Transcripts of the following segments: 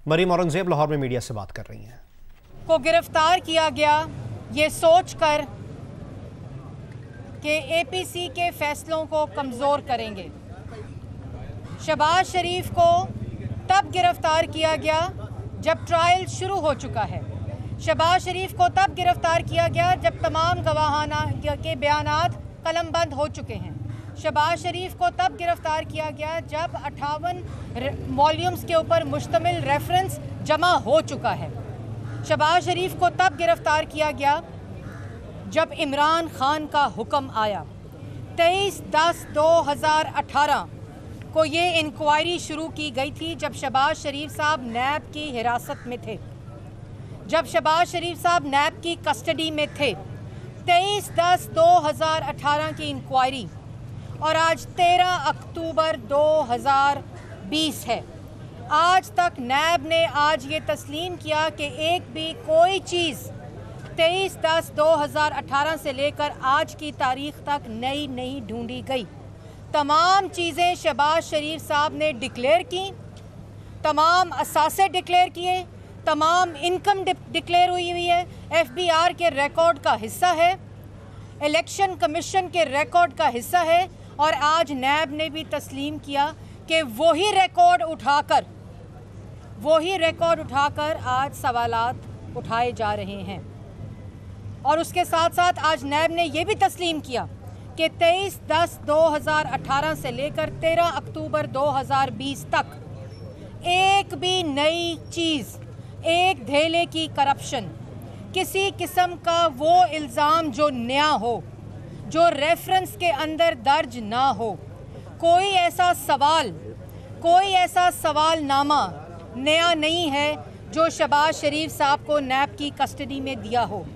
मरीम औरंगजेब लाहौर में मीडिया से बात कर रही हैं। को गिरफ्तार किया गया ये सोचकर कि एपीसी के फैसलों को कमज़ोर करेंगे। शहबाज शरीफ को तब गिरफ्तार किया गया जब ट्रायल शुरू हो चुका है। शहबाज शरीफ को तब गिरफ्तार किया गया जब तमाम गवाहाना के बयानात कलमबंद हो चुके हैं। शहबाज शरीफ को तब गिरफ्तार किया गया जब 58 वॉल्यूम्स के ऊपर मुश्तमिल रेफरेंस जमा हो चुका है। शहबाज शरीफ को तब गिरफ्तार किया गया जब इमरान खान का हुक्म आया। 23/10/2018 को ये इंक्वायरी शुरू की गई थी जब शहबाज शरीफ साहब नैब की हिरासत में थे, जब शहबाज शरीफ साहब नैब की कस्टडी में थे। 23/10/2018 की इंक्वायरी और आज 13 अक्टूबर 2020 है। आज तक नैब ने आज ये तस्लीम किया कि एक भी कोई चीज़ 23/10/2018 से लेकर आज की तारीख तक नई नहीं ढूंढी गई। तमाम चीज़ें शहबाज शरीफ साहब ने डिक्लेयर की, तमाम असासे डिक्लेयर किए, तमाम इनकम डिक्लेयर हुई है, एफबीआर के रिकॉर्ड का हिस्सा है, इलेक्शन कमीशन के रिकॉर्ड का हिस्सा है। और आज नैब ने भी तस्लीम किया कि वही रिकॉर्ड उठाकर आज सवालात उठाए जा रहे हैं। और उसके साथ साथ आज नैब ने यह भी तस्लीम किया कि 23/10/2018 से लेकर 13 अक्टूबर 2020 तक एक भी नई चीज़, एक धेले की करप्शन, किसी किस्म का वो इल्ज़ाम जो नया हो, जो रेफरेंस के अंदर दर्ज ना हो, कोई ऐसा सवालनामा नया नहीं है जो शहबाज शरीफ साहब को नैब की कस्टडी में दिया हो।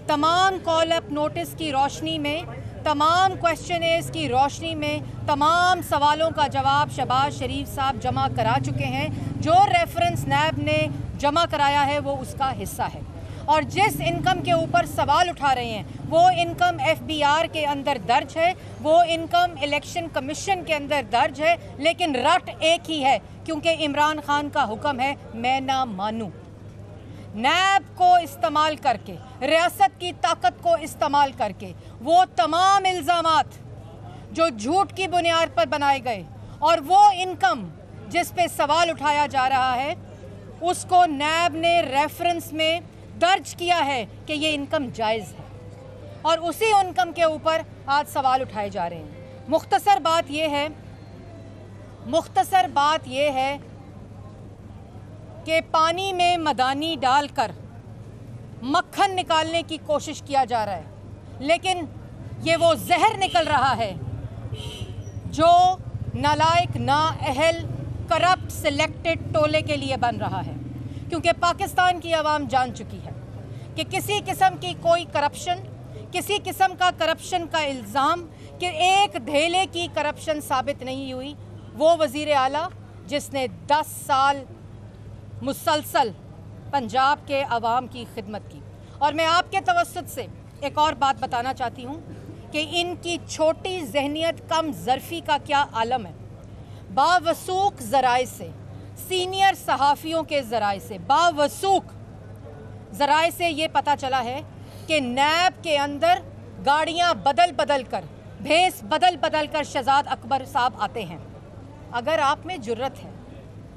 तमाम कॉल अप नोटिस की रोशनी में, तमाम क्वेश्चनर्स की रोशनी में तमाम सवालों का जवाब शहबाज शरीफ साहब जमा करा चुके हैं। जो रेफरेंस नैब ने जमा कराया है वो उसका हिस्सा है। और जिस इनकम के ऊपर सवाल उठा रहे हैं वो इनकम एफबीआर के अंदर दर्ज है, वो इनकम इलेक्शन कमीशन के अंदर दर्ज है, लेकिन रट एक ही है, क्योंकि इमरान खान का हुक्म है मैं ना मानूं। नैब को इस्तेमाल करके, रियासत की ताकत को इस्तेमाल करके वो तमाम इल्ज़ामात जो झूठ की बुनियाद पर बनाए गए और वो इनकम जिस पे सवाल उठाया जा रहा है उसको नैब ने रेफरेंस में दर्ज किया है कि ये इनकम जायज़ है, और उसी इनकम के ऊपर आज सवाल उठाए जा रहे हैं। मुख्तसर बात ये है कि पानी में मदानी डालकर मक्खन निकालने की कोशिश किया जा रहा है, लेकिन ये वो जहर निकल रहा है जो नालायक, नाअहल, करप्ट, सिलेक्टेड टोले के लिए बन रहा है। क्योंकि पाकिस्तान की आवाम जान चुकी है कि किसी किस्म की कोई करप्शन, किसी किस्म का करप्शन का इल्ज़ाम, कि एक धेले की करप्शन साबित नहीं हुई। वो वज़ीर आला जिसने 10 साल मुसलसल पंजाब के अवाम की खिदमत की। और मैं आपके तवस्सुत से एक और बात बताना चाहती हूँ कि इनकी छोटी जहनियत, कम ज़र्फ़ी का क्या आलम है। बावसूख ज़राए से, सीनियर सहाफ़ियों के ज़राए से, बावसूख ज़राए से ये पता चला है कि नैब के अंदर गाड़ियाँ बदल कर, भेस बदल कर शहजाद अकबर साहब आते हैं। अगर आप में जुर्रत है,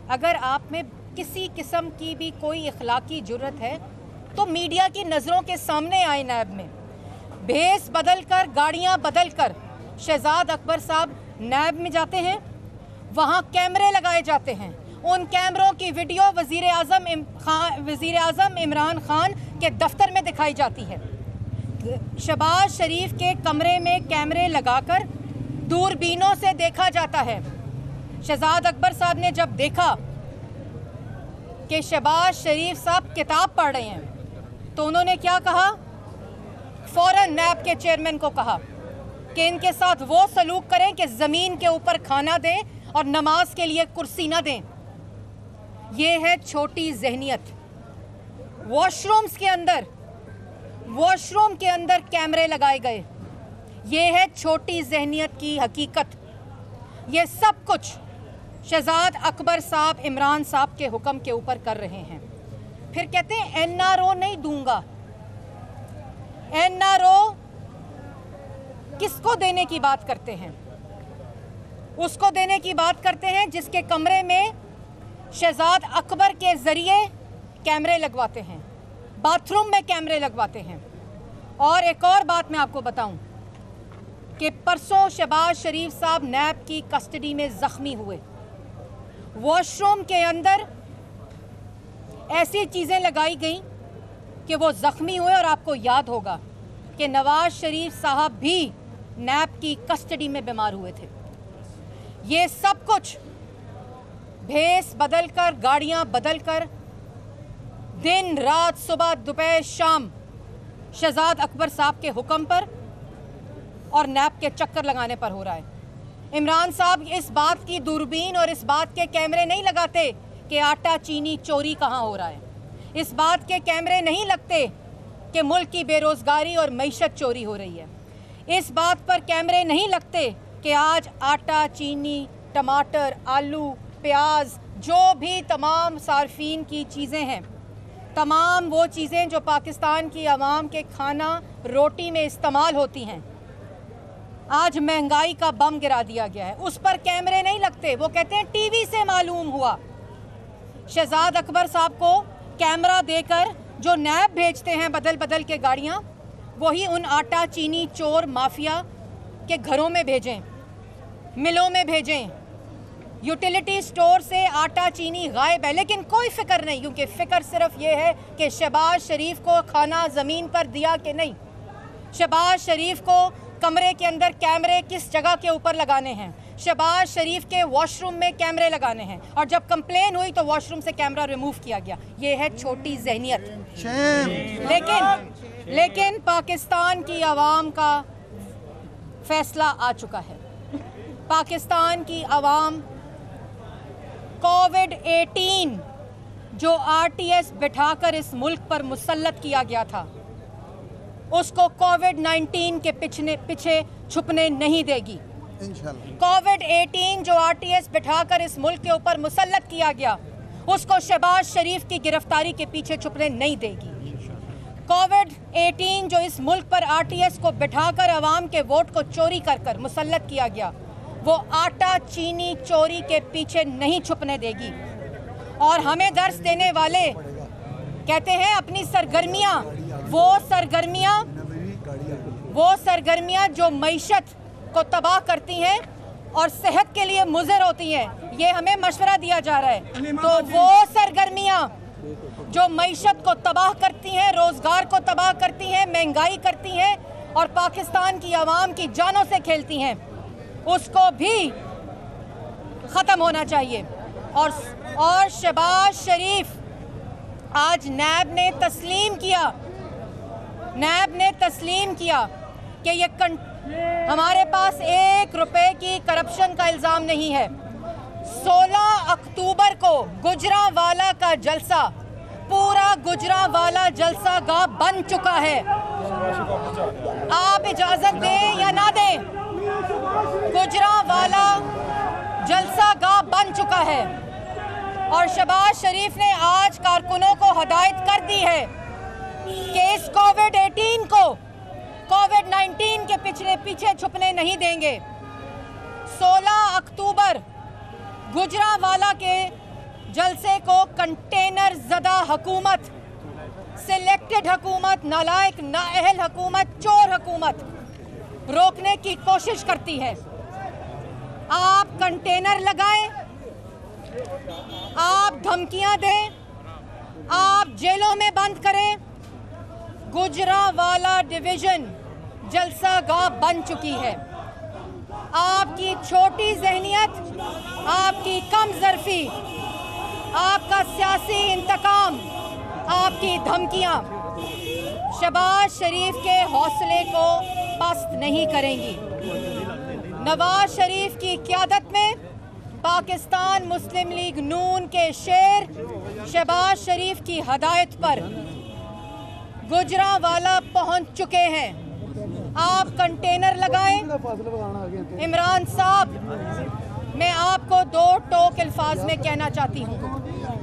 अगर आप में किसी किस्म की भी कोई इखलाकी जुर्रत है तो मीडिया की नज़रों के सामने आए। नैब में भेस बदल कर, गाड़ियाँ बदल कर शहजाद अकबर साहब नैब में जाते हैं, वहाँ कैमरे लगाए जाते हैं। उन कैमरों की वीडियो वज़ीर आज़म इमरान खान के दफ्तर में दिखाई जाती है। शहबाज शरीफ के कमरे में कैमरे लगाकर दूरबीनों से देखा जाता है। शहजाद अकबर साहब ने जब देखा कि शहबाज शरीफ साहब किताब पढ़ रहे हैं तो उन्होंने क्या कहा, फ़ौरन नैब के चेयरमैन को कहा कि इनके साथ वो सलूक करें कि ज़मीन के ऊपर खाना दें और नमाज के लिए कुर्सी ना दें। ये है छोटी जहनियत। वॉशरूम के अंदर कैमरे लगाए गए, ये है छोटी जहनियत की हकीकत। ये सब कुछ शहजाद अकबर साहब इमरान साहब के हुक्म के ऊपर कर रहे हैं। फिर कहते हैं एनआरओ नहीं दूंगा। एनआरओ किसको देने की बात करते हैं? उसको देने की बात करते हैं जिसके कमरे में शहजाद अकबर के जरिए कैमरे लगवाते हैं, बाथरूम में कैमरे लगवाते हैं। और एक और बात मैं आपको बताऊं कि परसों शहबाज शरीफ साहब नैब की कस्टडी में जख्मी हुए। वॉशरूम के अंदर ऐसी चीज़ें लगाई गई कि वो ज़ख्मी हुए। और आपको याद होगा कि नवाज शरीफ साहब भी नैब की कस्टडी में बीमार हुए थे। ये सब कुछ भेस बदल कर, गाड़ियाँ बदल कर, दिन रात, सुबह दोपहर शाम शहजाद अकबर साहब के हुक्म पर और नैब के चक्कर लगाने पर हो रहा है। इमरान साहब इस बात की दूरबीन और इस बात के कैमरे नहीं लगाते कि आटा चीनी चोरी कहाँ हो रहा है। इस बात के कैमरे नहीं लगते कि मुल्क की बेरोज़गारी और मईशत चोरी हो रही है। इस बात पर कैमरे नहीं लगते कि आज आटा, चीनी, टमाटर, आलू, प्याज, जो भी तमाम सार्फिन की चीज़ें हैं, तमाम वो चीज़ें जो पाकिस्तान की आवाम के खाना रोटी में इस्तेमाल होती हैं, आज महंगाई का बम गिरा दिया गया है। उस पर कैमरे नहीं लगते। वो कहते हैं टीवी से मालूम हुआ। शहजाद अकबर साहब को कैमरा देकर जो नैब भेजते हैं बदल बदल के गाड़ियाँ, वही उन आटा चीनी चोर माफिया के घरों में भेजें, मिलों में भेजें। यूटिलिटी स्टोर से आटा चीनी गायब है, लेकिन कोई फिक्र नहीं, क्योंकि फ़िक्र सिर्फ ये है कि शहबाज शरीफ को खाना ज़मीन पर दिया कि नहीं, शहबाज शरीफ को कमरे के अंदर कैमरे किस जगह के ऊपर लगाने हैं, शहबाज शरीफ के वॉशरूम में कैमरे लगाने हैं। और जब कंप्लेन हुई तो वॉशरूम से कैमरा रिमूव किया गया। ये है छोटी जहनियत। लेकिन पाकिस्तान की आवाम का फैसला आ चुका है। पाकिस्तान की आवाम कोविड-18 जो आरटीएस बिठाकर इस मुल्क पर मुसल्लत किया गया था, उसको कोविड-19 के पीछे छुपने नहीं देगी। कोविड-18 जो आरटीएस बिठाकर इस मुल्क के ऊपर मुसल्लत किया गया, उसको शहबाज शरीफ की गिरफ्तारी के पीछे छुपने नहीं देगी। कोविड-18 जो इस मुल्क पर आरटीएस को बिठाकर अवाम के वोट को चोरी कर कर मुसल्लत किया गया, वो आटा चीनी चोरी के पीछे नहीं छुपने देगी। और हमें दर्स देने वाले कहते हैं अपनी सरगर्मियाँ, वो सरगर्मियाँ जो मईशत को तबाह करती हैं और सेहत के लिए मुज़र होती हैं, ये हमें मशवरा दिया जा रहा है। तो वो सरगर्मियाँ जो मईशत को तबाह करती हैं, रोज़गार को तबाह करती हैं, महंगाई करती हैं और पाकिस्तान की आवाम की जानों से खेलती हैं, उसको भी ख़त्म होना चाहिए। और शहबाज शरीफ, आज नैब ने तस्लीम किया कि ये हमारे पास 1 रुपए की करप्शन का इल्ज़ाम नहीं है। 16 अक्टूबर को गुजरांवाला का जलसा, पूरा गुजरांवाला जलसा गाह बन चुका है। आप इजाज़त दें या ना दें, गुजरांवाला जलसा गाह बन चुका है। और शहबाज शरीफ ने आज कारकुनों को हदायत कर दी है कि इस कोविड-18 को कोविड-19 के पीछे छुपने नहीं देंगे। 16 अक्टूबर गुजरांवाला के जलसे को कंटेनर ज़दा हुकूमत, सिलेक्टेड हुकूमत, नालायक नाअहल हुकूमत, चोर हुकूमत रोकने की कोशिश करती है। आप कंटेनर लगाएं, आप धमकियां दें, आप जेलों में बंद करें, गुजरांवाला डिवीज़न जलसा गाह बन चुकी है। आपकी छोटी जहनियत, आपकी कम ज़र्फ़ी, आपका सियासी इंतकाम, आपकी धमकियां शहबाज शरीफ के हौसले को पस्त नहीं करेंगी। नवाज शरीफ की क़यादत में पाकिस्तान मुस्लिम लीग नून के शेर शहबाज शरीफ की हदायत पर गुजरांवाला पहुंच चुके हैं। आप कंटेनर लगाएं। इमरान साहब, मैं आपको दो टोक अल्फाज में कहना चाहती हूँ,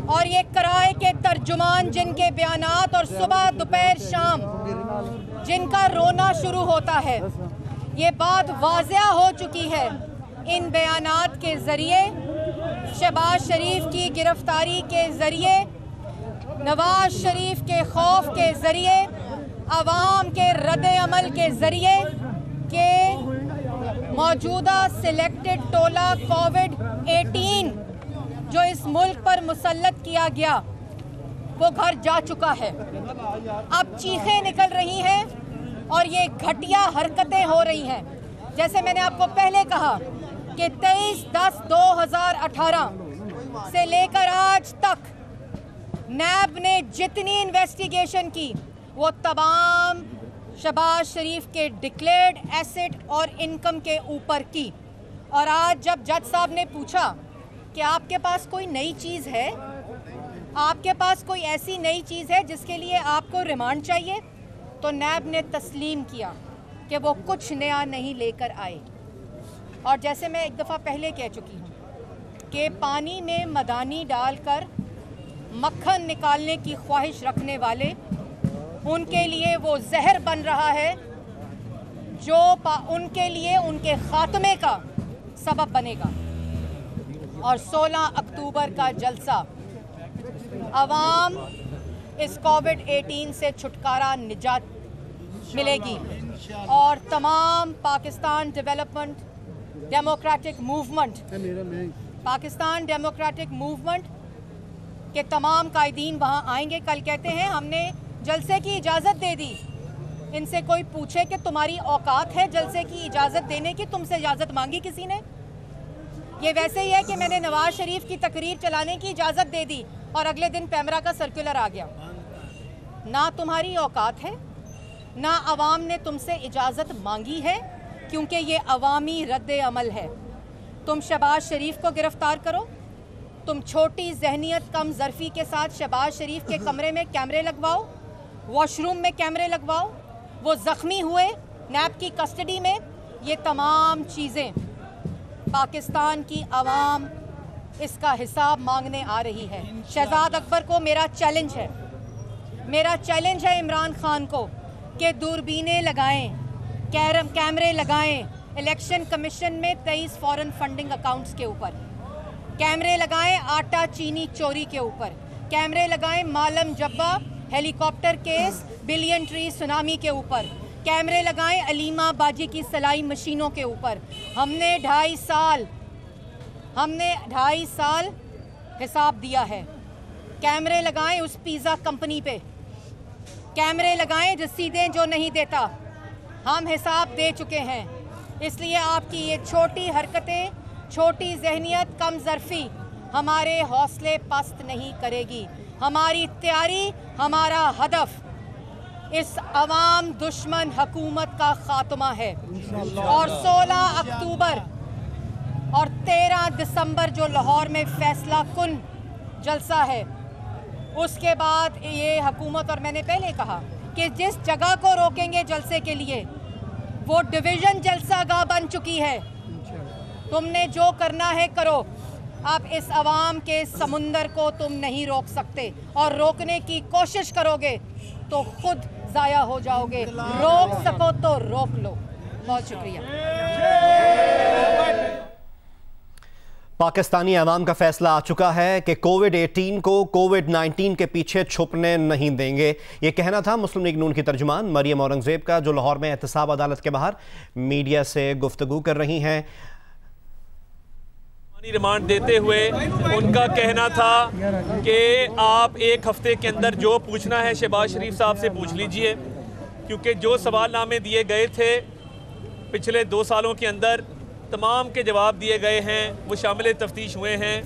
और ये कराए के तर्जुमान जिनके बयानात और सुबह दोपहर शाम जिनका रोना शुरू होता है, ये बात वाज़िया हो चुकी है इन बयानात के ज़रिए, शहबाज शरीफ की गिरफ्तारी के ज़रिए, नवाज शरीफ के खौफ के ज़रिए, अवाम के रद्द अमल के ज़रिए के मौजूदा सिलेक्टेड टोला कोविड-18 जो इस मुल्क पर मुसल्लत किया गया वो घर जा चुका है। अब चीखें निकल रही हैं और ये घटिया हरकतें हो रही हैं। जैसे मैंने आपको पहले कहा कि 23/10/2018 से लेकर आज तक नैब ने जितनी इन्वेस्टिगेशन की वो तमाम शहबाज शरीफ के डिक्लेयर्ड एसेट और इनकम के ऊपर की। और आज जब जज साहब ने पूछा कि आपके पास कोई नई चीज़ है, आपके पास कोई ऐसी नई चीज़ है जिसके लिए आपको रिमांड चाहिए, तो नैब ने तस्लीम किया कि वो कुछ नया नहीं लेकर आए। और जैसे मैं एक दफ़ा पहले कह चुकी हूँ कि पानी में मदानी डालकर मक्खन निकालने की ख्वाहिश रखने वाले, उनके लिए वो जहर बन रहा है जो उनके लिए उनके ख़ात्मे का सबब बनेगा। और 16 अक्टूबर का जलसा अवाम इस कोविड-18 से छुटकारा निजात मिलेगी और तमाम पाकिस्तान डेमोक्रेटिक मूवमेंट के तमाम कायदीन वहाँ आएंगे। कल कहते हैं हमने जलसे की इजाज़त दे दी। इनसे कोई पूछे कि तुम्हारी औकात है जलसे की इजाज़त देने की? तुमसे इजाज़त मांगी किसी ने? ये वैसे ही है कि मैंने नवाज शरीफ की तकरीर चलाने की इजाज़त दे दी और अगले दिन पैमरा का सर्कुलर आ गया। ना तुम्हारी औकात है, ना अवाम ने तुमसे इजाज़त मांगी है, क्योंकि ये अवामी रद्द अमल है। तुम शहबाज शरीफ को गिरफ़्तार करो, तुम छोटी जहनियत कम ज़रफ़ी के साथ शहबाज शरीफ के कमरे में कैमरे लगवाओ, वॉशरूम में कैमरे लगवाओ, वो ज़ख्मी हुए नैब की कस्टडी में। ये तमाम चीज़ें पाकिस्तान की आवाम इसका हिसाब मांगने आ रही है। शहजाद अकबर को मेरा चैलेंज है इमरान खान को कि दूरबीनें लगाएं, कैमरे लगाएं इलेक्शन कमीशन में 23 फॉरेन फंडिंग अकाउंट्स के ऊपर, कैमरे लगाएं आटा चीनी चोरी के ऊपर, कैमरे लगाएं Malam Jabba helicopter case, billion tree tsunami के ऊपर, कैमरे लगाएं अलीमा बाजी की सिलाई मशीनों के ऊपर। हमने 2.5 साल हिसाब दिया है। कैमरे लगाएं उस पिज़्ज़ा कंपनी पे, कैमरे लगाएं रसीदें जो नहीं देता, हम हिसाब दे चुके हैं। इसलिए आपकी ये छोटी हरकतें, छोटी जहनियत, कम ज़रफ़ी हमारे हौसले पस्त नहीं करेगी। हमारी तैयारी, हमारा हदफ इस अवाम दुश्मन हुकूमत का खात्मा है। और 16 अक्टूबर और 13 दिसंबर जो लाहौर में फैसला कुन जलसा है, उसके बाद ये हुकूमत, और मैंने पहले कहा कि जिस जगह को रोकेंगे जलसे के लिए वो डिवीज़न जलसागाह बन चुकी है। तुमने जो करना है करो, आप इस अवाम के समुंदर को तुम नहीं रोक सकते, और रोकने की कोशिश करोगे तो खुद ज़ाया हो जाओगे। रोक सको तो रोक लो। बहुत शुक्रिया। पाकिस्तानी अवाम का फैसला आ चुका है कि कोविड-18 को कोविड-19 के पीछे छुपने नहीं देंगे। ये कहना था मुस्लिम लीग नून की तर्जुमान मरियम औरंगज़ेब का, जो लाहौर में एहतसाब अदालत के बाहर मीडिया से गुफ्तगू कर रही हैं। रिमांड देते हुए उनका कहना था कि आप एक हफ्ते के अंदर जो पूछना है शहबाज शरीफ साहब से पूछ लीजिए, क्योंकि जो सवालनामे दिए गए थे पिछले 2 सालों के अंदर तमाम के जवाब दिए गए हैं, वो शामिल तफ्तीश हुए हैं।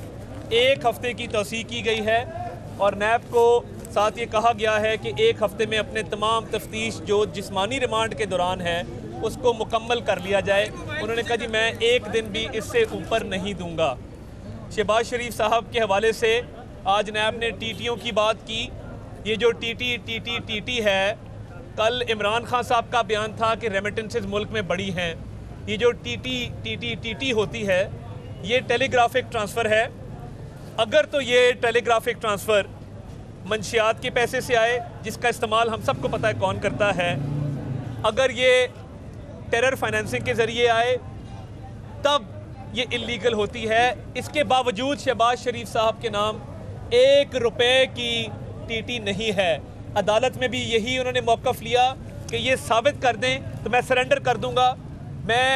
1 हफ्ते की तौसीक की गई है और नैब को साथ ये कहा गया है कि 1 हफ्ते में अपने तमाम तफ्तीश जो जिस्मानी रिमांड के दौरान है उसको मुकम्मल कर लिया जाए। उन्होंने कहा जी मैं 1 दिन भी इससे ऊपर नहीं दूंगा। शहबाज शरीफ साहब के हवाले से आज नैब ने टीटीओं की बात की। ये जो टीटी है, कल इमरान खान साहब का बयान था कि रेमिटेंसेस मुल्क में बड़ी हैं। ये जो टीटी होती है ये टेलीग्राफिक ट्रांसफ़र है। अगर तो ये टेलीग्राफिक ट्रांसफ़र मंशियात के पैसे से आए, जिसका इस्तेमाल हम सबको पता है कौन करता है, अगर ये टेरर फाइनेंसिंग के ज़रिए आए तब ये इलीगल होती है। इसके बावजूद शहबाज शरीफ साहब के नाम 1 रुपए की टीटी नहीं है। अदालत में भी यही उन्होंने मौक़िफ़ लिया कि ये साबित कर दें तो मैं सरेंडर कर दूंगा, मैं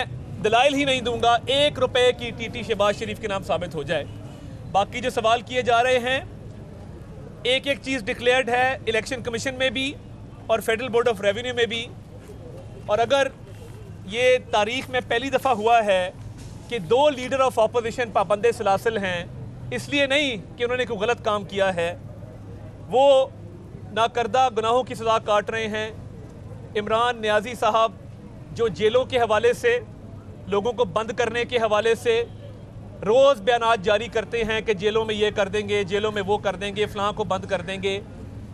दलाइल ही नहीं दूंगा, 1 रुपए की टीटी शहबाज शरीफ के नाम साबित हो जाए। बाकी जो सवाल किए जा रहे हैं, एक एक चीज़ डिक्लेयर्ड है इलेक्शन कमीशन में भी और फेडरल बोर्ड ऑफ रेवेन्यू में भी। और अगर ये तारीख़ में पहली दफ़ा हुआ है कि 2 लीडर ऑफ अपोजिशन पाबंदे सलासिल हैं, इसलिए नहीं कि उन्होंने कोई गलत काम किया है, वो नाकर्दा गुनाहों की सज़ा काट रहे हैं। इमरान नियाज़ी साहब जो जेलों के हवाले से, लोगों को बंद करने के हवाले से रोज़ बयानात जारी करते हैं कि जेलों में ये कर देंगे, जेलों में वो कर देंगे, फ़लाँ को बंद कर देंगे।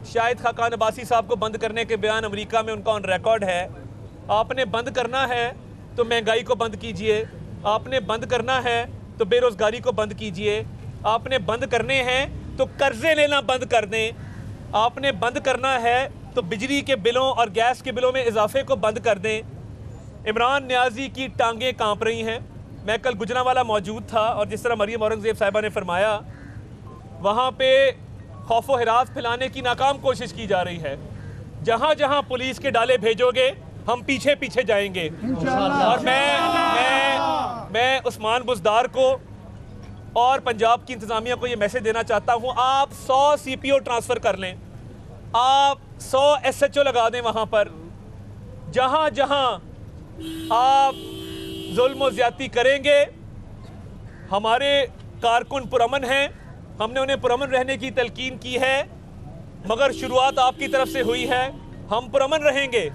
शाहिद खाकान अब्बासी साहब को बंद करने के बयान अमेरिका में उनका ऑन रिकॉर्ड है। आपने बंद करना है तो महंगाई को बंद कीजिए, आपने बंद करना है तो बेरोज़गारी को बंद कीजिए, आपने बंद करने हैं तो कर्ज़े लेना बंद कर दें, आपने बंद करना है तो बिजली के बिलों और गैस के बिलों में इजाफे को बंद कर दें। इमरान नियाज़ी की टांगें कांप रही हैं। मैं कल गुजरांवाला मौजूद था और जिस तरह मरियम औरंगज़ेब साहिबा ने फरमाया, वहाँ पे खौफ व हिरास फैलाने की नाकाम कोशिश की जा रही है। जहाँ जहाँ पुलिस के डाले भेजोगे हम पीछे पीछे जाएंगे। और मैं उस्मान बुज़दार को और पंजाब की इंतज़ामिया को ये मैसेज देना चाहता हूँ, आप 100 CPO ट्रांसफ़र कर लें, आप 100 SHO लगा दें वहाँ पर। जहाँ जहाँ आप जुल्म और ज़्यादती करेंगे, हमारे कारकुन पुरअमन हैं, हमने उन्हें पुरअमन रहने की तलकीन की है, मगर शुरुआत आपकी तरफ से हुई है। हम पुरअमन रहेंगे,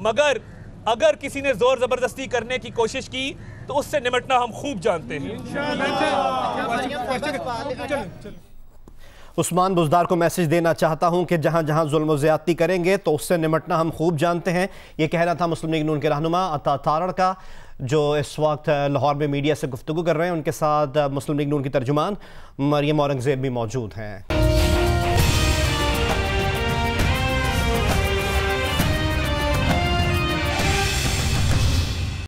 मगर अगर किसी ने ज़ोर ज़बरदस्ती करने की कोशिश की तो उससे निपटना हम खूब जानते हैं। उस्मान बुज़दार को मैसेज देना चाहता हूं कि जहां जहां जुल्म व ज़्यादती करेंगे तो उससे निपटना हम खूब जानते हैं। ये कहना था मुस्लिम लीग नून के रहनुमा अता तारड़ का, जो इस वक्त लाहौर में मीडिया से गुफ्तगू कर रहे हैं। उनके साथ मुस्लिम लीग नून की तर्जुमान मरियम औरंगज़ेब भी मौजूद हैं।